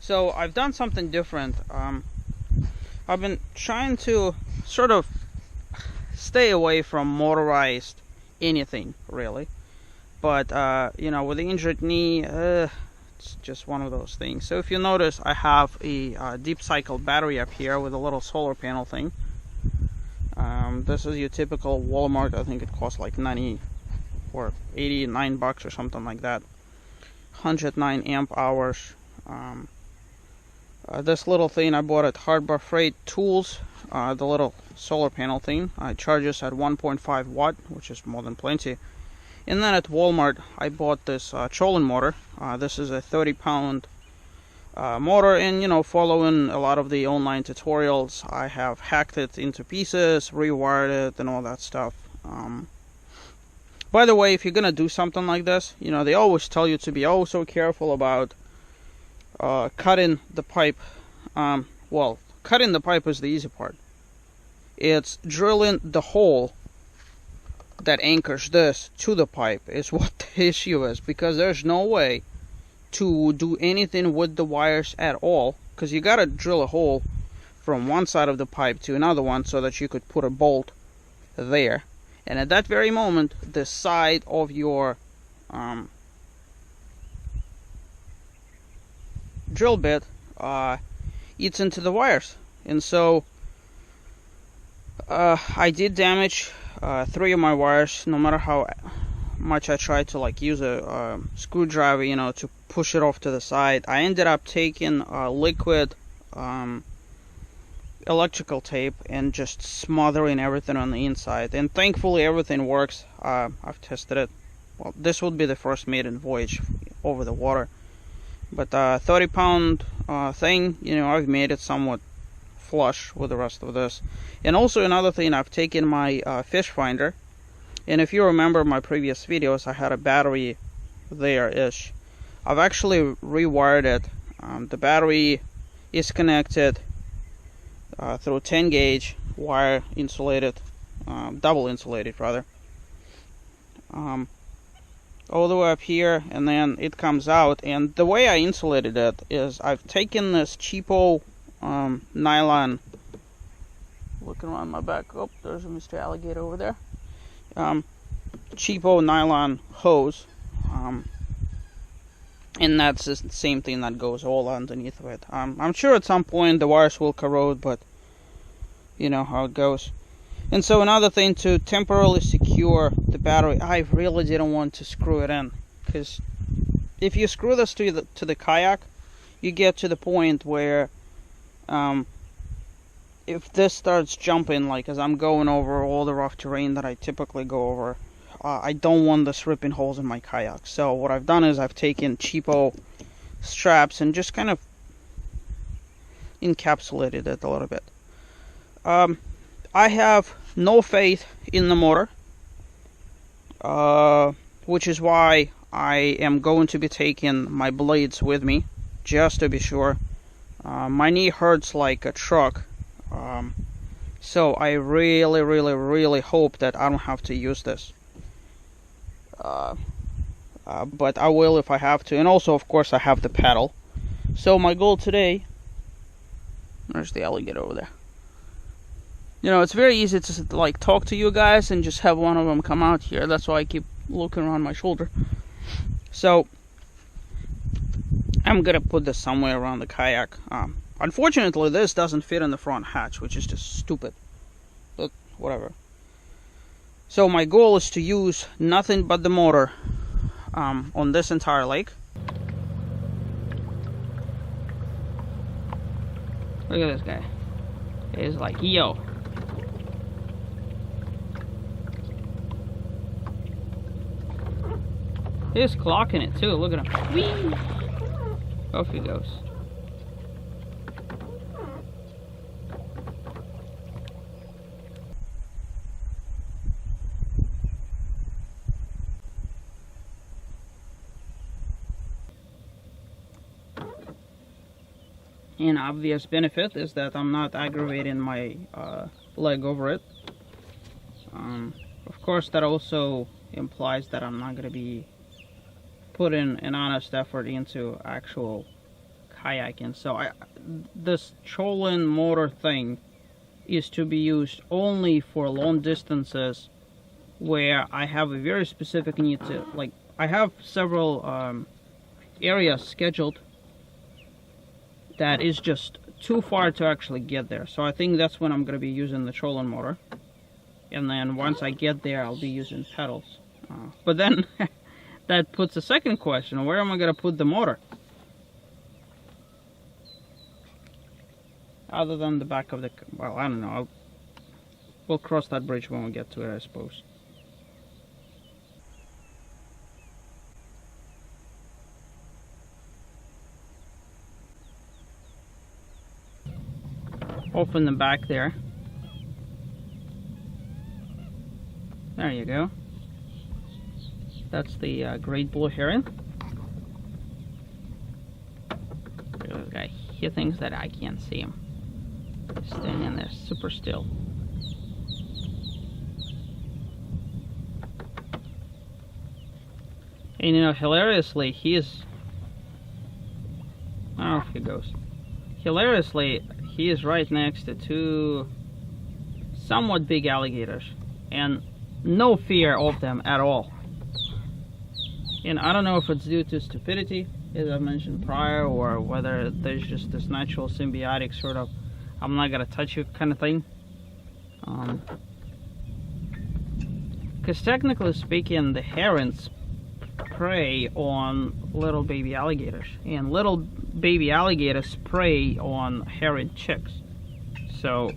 So I've done something different. I've been trying to sort of stay away from motorized anything, really. But, you know, with the injured knee, it's just one of those things. So if you notice, I have a deep cycle battery up here with a little solar panel thing. This is your typical Walmart. I think it costs like 90 or 89 bucks or something like that. 109 amp hours. This little thing I bought at Harbor Freight Tools, the little solar panel thing. It charges at 1.5 watt, which is more than plenty. And then at Walmart, I bought this trolling motor. This is a 30-pound motor, and, you know, following a lot of the online tutorials, I have hacked it into pieces, rewired it, and all that stuff. By the way, if you're gonna do something like this, you know, they always tell you to be oh so careful about cutting the pipe. Well, cutting the pipe is the easy part. It's drilling the hole that anchors this to the pipe is what the issue is, because there's no way to do anything with the wires at all, because you gotta drill a hole from one side of the pipe to another one so that you could put a bolt there, and at that very moment the side of your drill bit eats into the wires. And so I did damage 3 of my wires. No matter how much I tried to like use a screwdriver, you know, to push it off to the side, I ended up taking liquid electrical tape and just smothering everything on the inside, and thankfully everything works. I've tested it. Well, this would be the first maiden voyage over the water, but 30-pound thing, you know, I've made it somewhat flush with the rest of this. And also another thing, I've taken my fish finder, and if you remember my previous videos, I had a battery there-ish. I've actually rewired it. The battery is connected through 10 gauge wire, insulated, double insulated rather, all the way up here, and then it comes out. And the way I insulated it is I've taken this cheapo nylon, looking around my back, oh, there's a Mr. Alligator over there, cheapo nylon hose, and that's the same thing that goes all underneath of it. I'm sure at some point the wires will corrode, but you know how it goes. And so another thing, to temporarily secure the battery, I really didn't want to screw it in, because if you screw this to the kayak, you get to the point where if this starts jumping, like as I'm going over all the rough terrain that I typically go over, I don't want this ripping holes in my kayak. So what I've done is I've taken cheapo straps and just kind of encapsulated it a little bit. I have no faith in the motor, which is why I am going to be taking my blades with me, just to be sure. My knee hurts like a truck, so I really hope that I don't have to use this. But I will if I have to. And also, of course, I have the paddle. So my goal today, there's the alligator over there. You know, it's very easy to like talk to you guys and just have one of them come out here. That's why I keep looking around my shoulder. So I'm gonna put this somewhere around the kayak. Unfortunately, this doesn't fit in the front hatch, which is just stupid, but whatever. So my goal is to use nothing but the motor on this entire lake. Look at this guy. He's like, yo. He's clocking it too, look at him. Whee! Off he goes. An obvious benefit is that I'm not aggravating my leg over it. Of course, that also implies that I'm not going to be putting an honest effort into actual kayaking. So this trolling motor thing is to be used only for long distances where I have a very specific need to, like, I have several areas scheduled that is just too far to actually get there. So I think that's when I'm going to be using the trolling motor. And then once I get there, I'll be using pedals. But then that puts a second question: where am I going to put the motor? Other than the back of the... well, I don't know. We'll cross that bridge when we get to it, I suppose. Open the back there. There you go. That's the great blue heron. This guy, he thinks that I can't see him. He's standing there super still. And you know, hilariously, he is... I don't know if he goes. Hilariously, he is right next to two somewhat big alligators. And no fear of them at all. And I don't know if it's due to stupidity, as I mentioned prior, or whether there's just this natural symbiotic sort of I'm not gonna touch you kind of thing. Because technically speaking, the herons prey on little baby alligators, and little baby alligators prey on heron chicks. So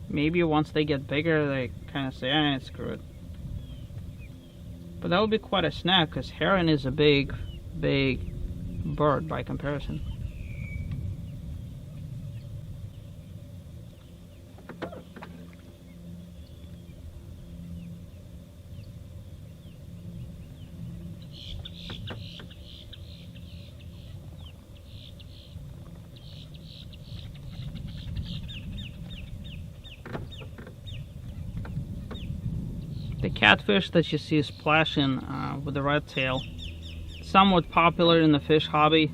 maybe once they get bigger, they kind of say, screw it. But that would be quite a snack, because heron is a big bird by comparison. The catfish that you see splashing with the red tail, somewhat popular in the fish hobby.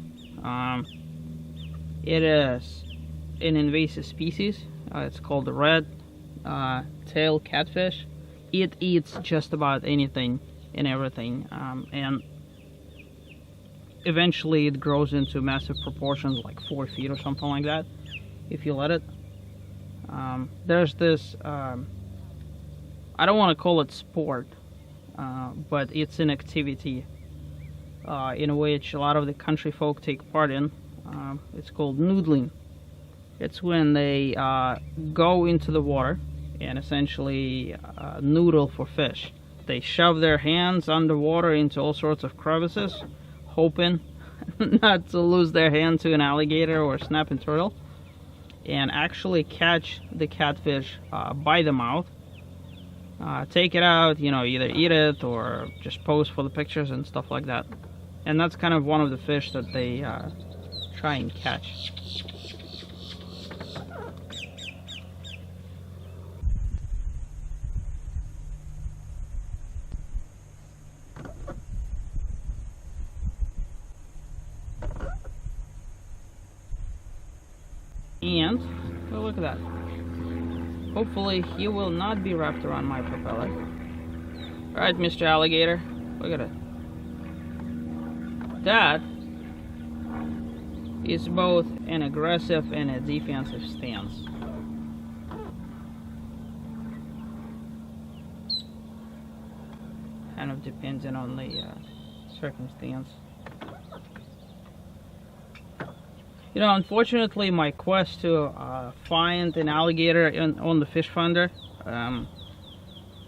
It is an invasive species. It's called the red tail catfish. It eats just about anything and everything, and eventually it grows into massive proportions, like 4 feet or something like that, if you let it. There's this I don't want to call it sport, but it's an activity in which a lot of the country folk take part in. It's called noodling. It's when they go into the water and essentially noodle for fish. They shove their hands underwater into all sorts of crevices, hoping not to lose their hand to an alligator or a snapping turtle, and actually catch the catfish by the mouth. Take it out, you know, either eat it or just pose for the pictures and stuff like that. And that's kind of one of the fish that they try and catch. And, oh, look at that. Hopefully he will not be wrapped around my propeller. Alright, Mr. Alligator, look at it. That is both an aggressive and a defensive stance. Kind of depending on the circumstance. You know, unfortunately, my quest to find an alligator on the fish finder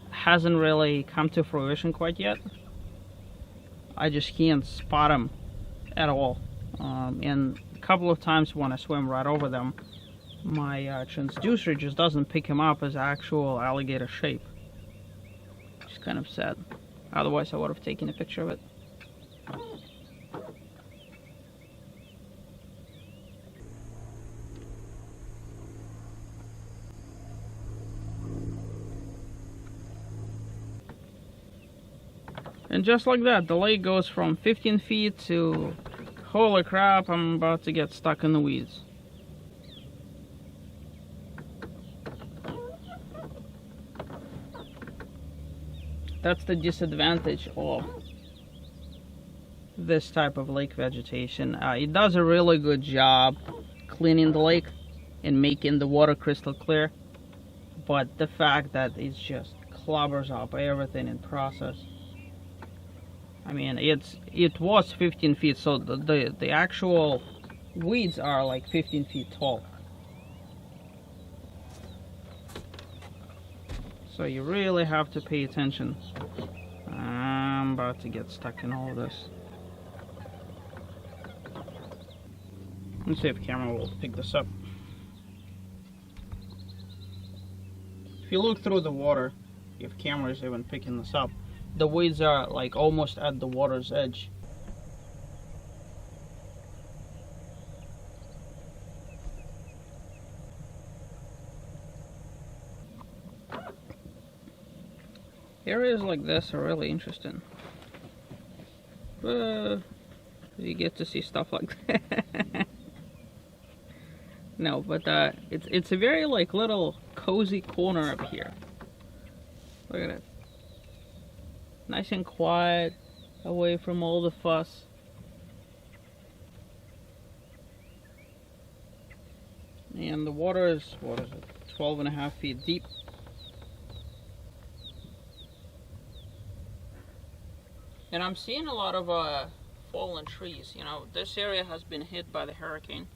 hasn't really come to fruition quite yet. I just can't spot them at all. And a couple of times when I swim right over them, my transducer just doesn't pick him up as actual alligator shape. Which is kind of sad. Otherwise, I would have taken a picture of it. And just like that, the lake goes from 15 feet to Holy crap, I'm about to get stuck in the weeds. That's the disadvantage of this type of lake vegetation. It does a really good job cleaning the lake and making the water crystal clear, but the fact that it just clobbers up everything in process. I mean, it was 15 feet, so the actual weeds are like 15 feet tall. So you really have to pay attention. I'm about to get stuck in all of this. Let's see if camera will pick this up. If you look through the water, if camera is even picking this up, the weeds are like almost at the water's edge. Areas like this are really interesting. You get to see stuff like that. No, but it's a very like little cozy corner up here. Look at it. Nice and quiet, away from all the fuss. And the water is, what is it, 12.5 feet deep. And I'm seeing a lot of fallen trees. You know, this area has been hit by the hurricane.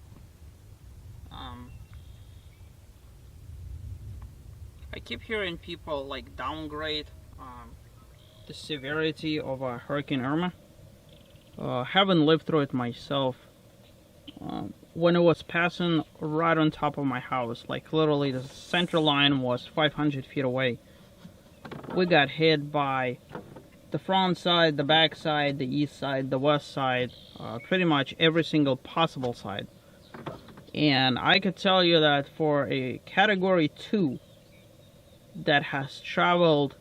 I keep hearing people like downgrade the severity of Hurricane Irma. Haven't lived through it myself. When it was passing right on top of my house, like literally the center line was 500 feet away, we got hit by the front side, the back side, the east side, the west side, pretty much every single possible side. And I could tell you that for a Category 2 that has traveled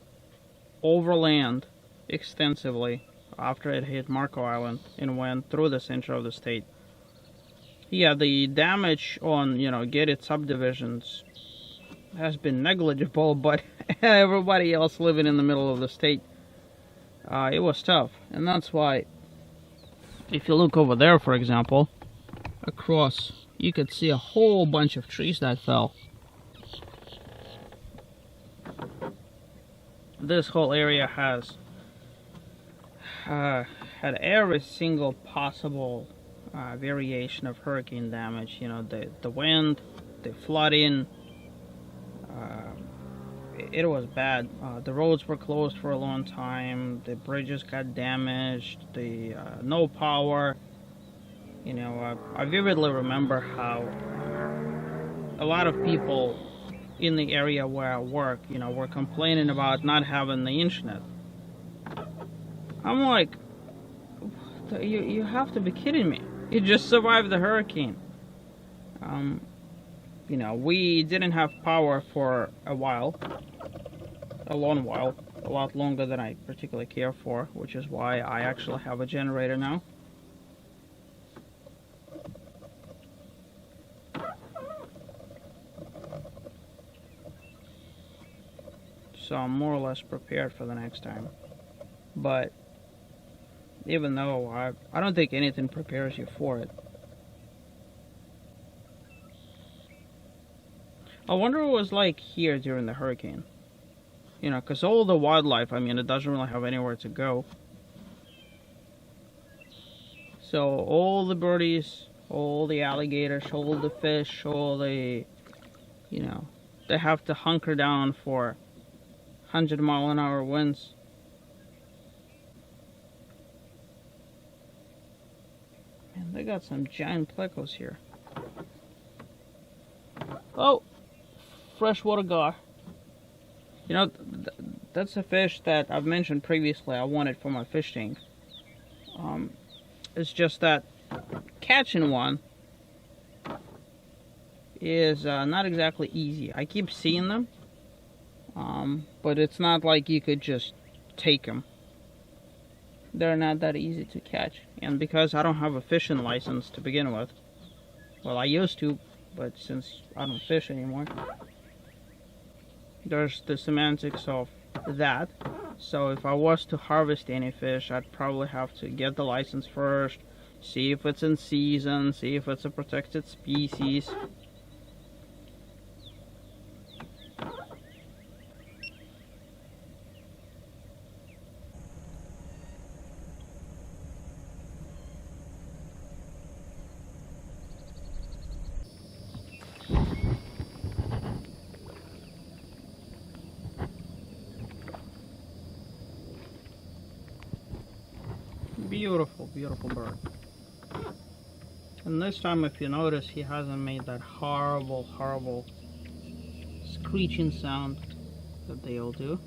overland extensively after it hit Marco Island and went through the center of the state, yeah, the damage on, you know, gated subdivisions has been negligible, but everybody else living in the middle of the state, it was tough. And that's why, if you look over there, for example, across, you could see a whole bunch of trees that fell. This whole area has had every single possible variation of hurricane damage. You know, the wind, the flooding. It was bad. The roads were closed for a long time. The bridges got damaged. No power. You know, I vividly remember how a lot of people in the area where I work, you know, were complaining about not having the internet. I'm like, you have to be kidding me. You just survived the hurricane. You know, we didn't have power for a while, a long while, a lot longer than I particularly care for, which is why I actually have a generator now. So I'm more or less prepared for the next time. But even though I don't think anything prepares you for it. I wonder what it was like here during the hurricane. You know, because all the wildlife, I mean, it doesn't really have anywhere to go. So all the birdies, all the alligators, all the fish, all the, you know, they have to hunker down for 100-mile-an-hour winds. Man, they got some giant plecos here. Oh, freshwater gar. You know, that's a fish that I've mentioned previously I wanted for my fish tank. It's just that catching one is not exactly easy. I keep seeing them, but it's not like you could just take them. they're not that easy to catch. And because I don't have a fishing license to begin with, well, I used to, but since I don't fish anymore, there's the semantics of that. So if I was to harvest any fish, I'd probably have to get the license first, see if it's in season, see if it's a protected species. Beautiful, beautiful bird. And this time, if you notice, he hasn't made that horrible, horrible screeching sound that they all do.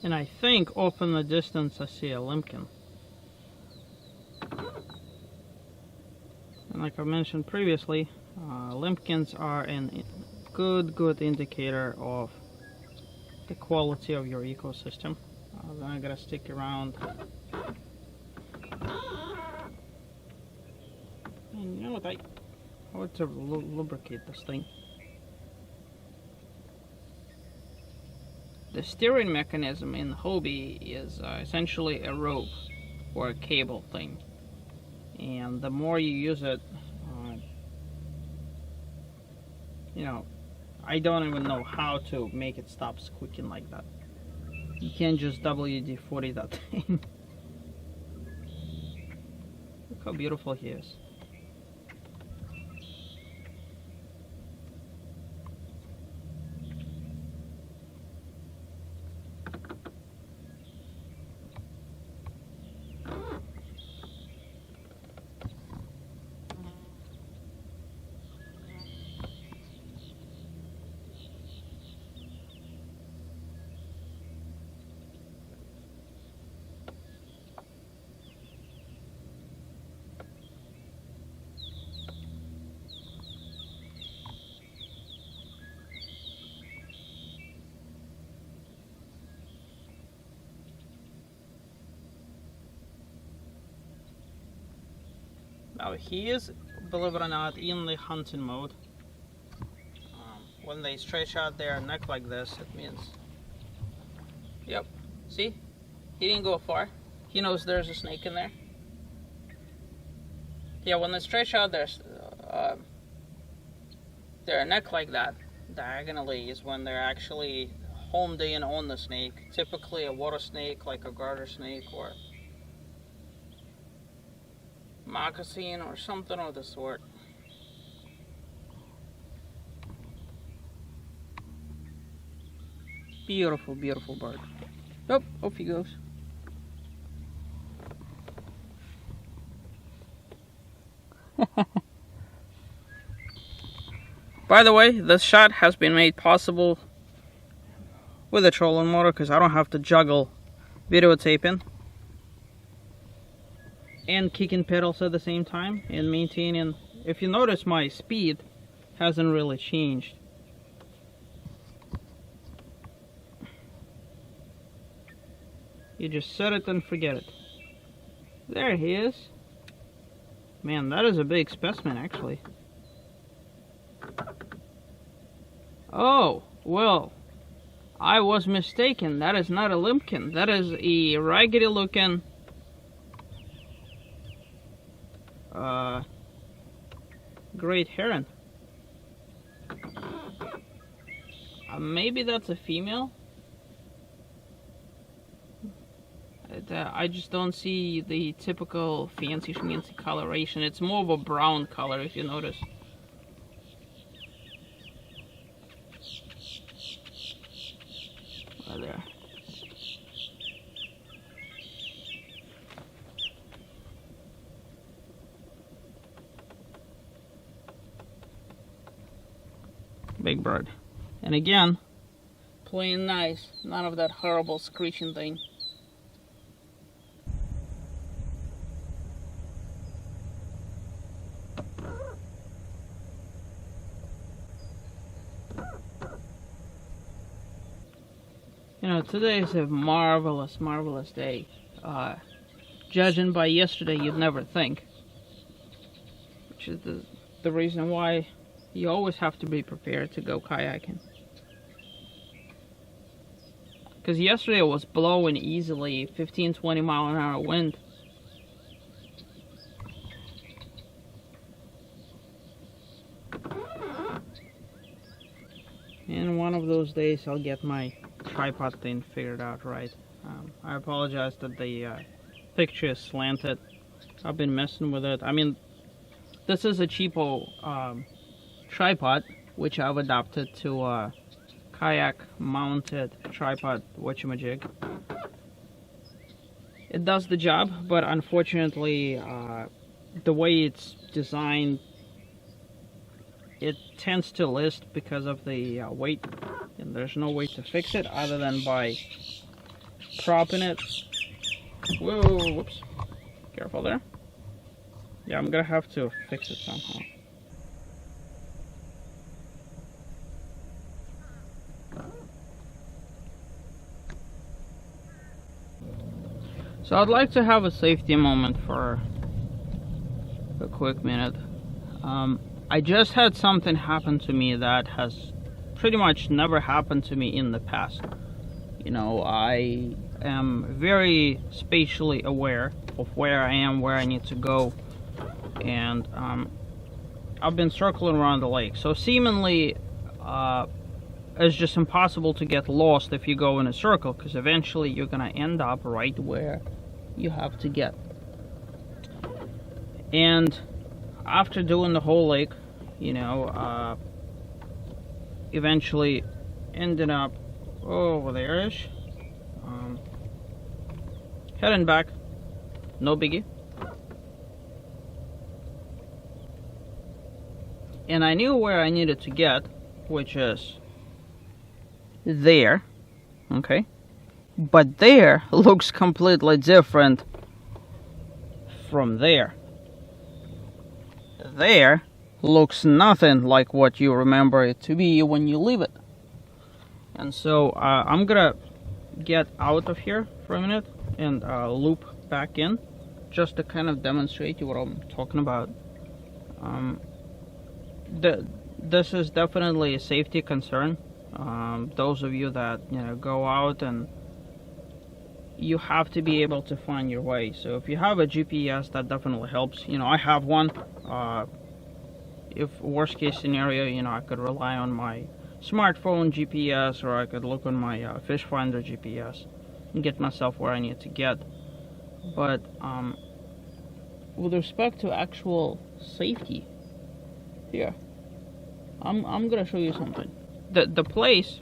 And I think off in the distance I see a limpkin. And like I mentioned previously, limpkins are a good indicator of the quality of your ecosystem. Then I gotta stick around. And you know what, I want to lubricate this thing. The steering mechanism in Hobie is essentially a rope or a cable thing. And the more you use it, you know, I don't even know how to make it stop squeaking like that. You can't just WD-40 that thing. Look how beautiful he is. Now he is, believe it or not, in the hunting mode. When they stretch out their neck like this, it means, yep, see? He didn't go far. He knows there's a snake in there. Yeah, when they stretch out their neck like that, diagonally, is when they're actually homed in on the snake. Typically a water snake, like a garter snake, or moccasin or something of the sort. Beautiful, beautiful bird. Oh, off he goes. By the way, this shot has been made possible with a trolling motor because I don't have to juggle videotaping and kicking pedals at the same time and maintaining. If you notice, my speed hasn't really changed. You just set it and forget it. There he is. Man, that is a big specimen actually. Oh, well, I was mistaken. That is not a limpkin. That is a raggedy looking great heron. Maybe that's a female. I just don't see the typical fancy schmancy coloration. It's more of a brown color, if you notice. Right there. Big bird. And again, playing nice. None of that horrible screeching thing. Today is a marvelous, marvelous day. Judging by yesterday, you'd never think. Which is the reason why you always have to be prepared to go kayaking. Because yesterday it was blowing easily 15-20 mile an hour wind. And one of those days I'll get my tripod thing figured out right. I apologize that the picture is slanted. I've been messing with it. I mean, this is a cheapo tripod, which I've adapted to a kayak mounted tripod whatchamajig. It does the job, but unfortunately the way it's designed, it tends to list because of the weight, and there's no way to fix it other than by propping it. Whoa, whoops. Careful there. Yeah, I'm gonna have to fix it somehow. So I'd like to have a safety moment for a quick minute. I just had something happen to me that has pretty much never happened to me in the past. I am very spatially aware of where I am, where I need to go, and I've been circling around the lake. So seemingly, it's just impossible to get lost if you go in a circle, because eventually you're gonna end up right where you have to get. And after doing the whole lake, eventually ended up over there-ish, heading back, no biggie. And I knew where I needed to get, which is there, okay? But there looks completely different from there. There looks nothing like what you remember it to be when you leave it. And so I'm gonna get out of here for a minute and loop back in, just to kind of demonstrate you what I'm talking about. This is definitely a safety concern. Those of you that go out, and you have to be able to find your way. So if you have a GPS, that definitely helps. I have one. If worst case scenario, I could rely on my smartphone GPS, or I could look on my fish finder GPS and get myself where I need to get. But with respect to actual safety, here, I'm gonna show you something. The place,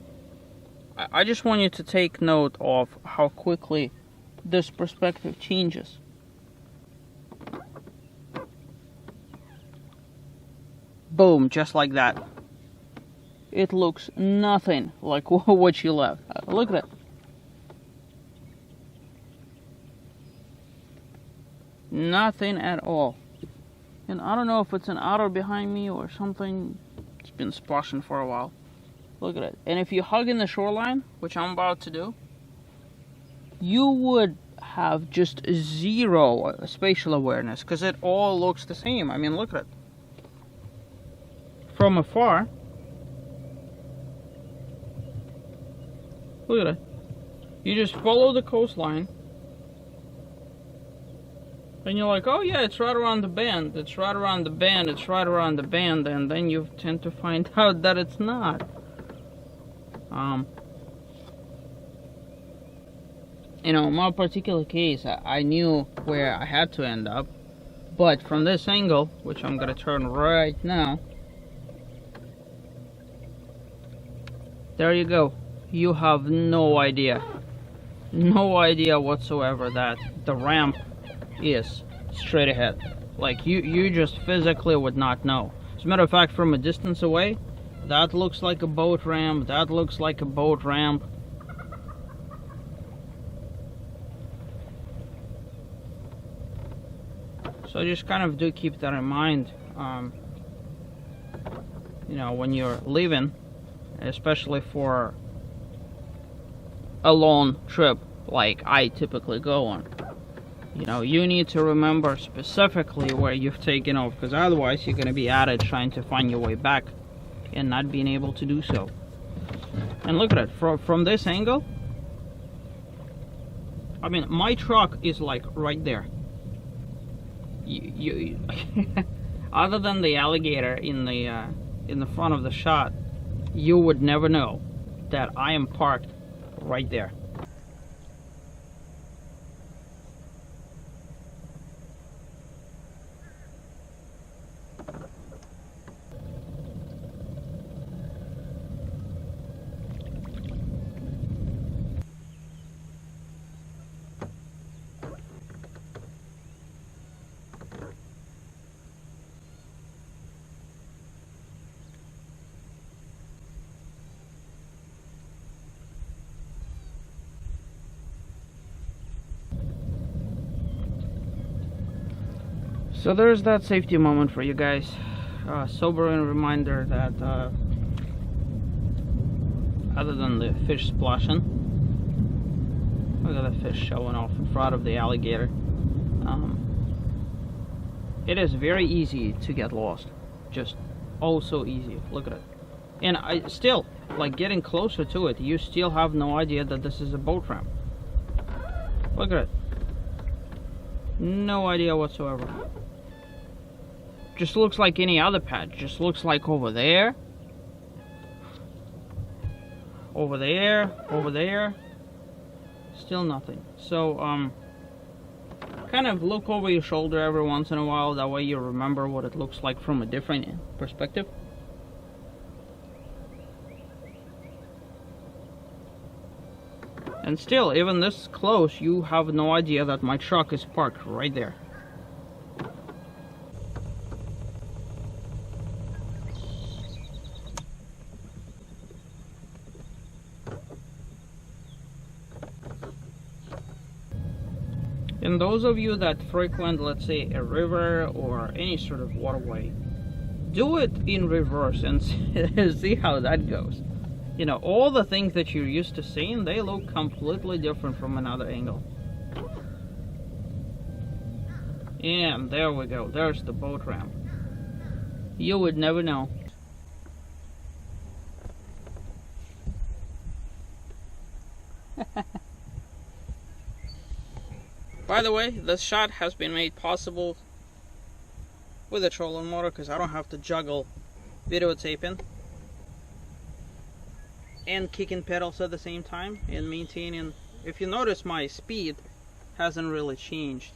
I just want you to take note of how quickly this perspective changes. Boom, just like that. It looks nothing like what you left. Look at it. Nothing at all. And I don't know if it's an otter behind me or something. It's been splashing for a while. Look at it. And if you hug in the shoreline, which I'm about to do, you would have just zero spatial awareness, because it all looks the same. I mean, look at it. From afar, look at it. You just follow the coastline, and you're like, oh yeah, it's right around the bend, it's right around the bend, it's right around the bend, and then you tend to find out that it's not. In my particular case, I knew where I had to end up, but from this angle, which I'm gonna turn right now, there you go. You have no idea whatsoever that the ramp is straight ahead. Like, you just physically would not know. As a matter of fact, from a distance away, that looks like a boat ramp, that looks like a boat ramp. So just kind of do keep that in mind, when you're leaving, especially for a long trip like I typically go on. You know, you need to remember specifically where you've taken off, because otherwise you're going to be at it trying to find your way back and not being able to do so. And look at it, from this angle, I mean, my truck is like right there. You other than the alligator in the front of the shot, you would never know that I am parked right there. So there's that safety moment for you guys. Sobering reminder that other than the fish splashing, look at the fish showing off in front of the alligator. It is very easy to get lost. Just oh so easy. Look at it. And I still, like, getting closer to it, you still have no idea that this is a boat ramp. Look at it. No idea whatsoever. Just looks like any other patch. Just looks like over there, over there, over there. Still nothing. So kind of look over your shoulder every once in a while. That way you remember what it looks like from a different perspective. And still, even this close, you have no idea that my truck is parked right there. And those of you that frequent, let's say, a river or any sort of waterway, do it in reverse and see how that goes. You know, all the things that you're used to seeing, they look completely different from another angle. And there we go, there's the boat ramp. You would never know. By the way, this shot has been made possible with a trolling motor, because I don't have to juggle videotaping and kicking pedals at the same time and maintaining. If you notice, my speed hasn't really changed.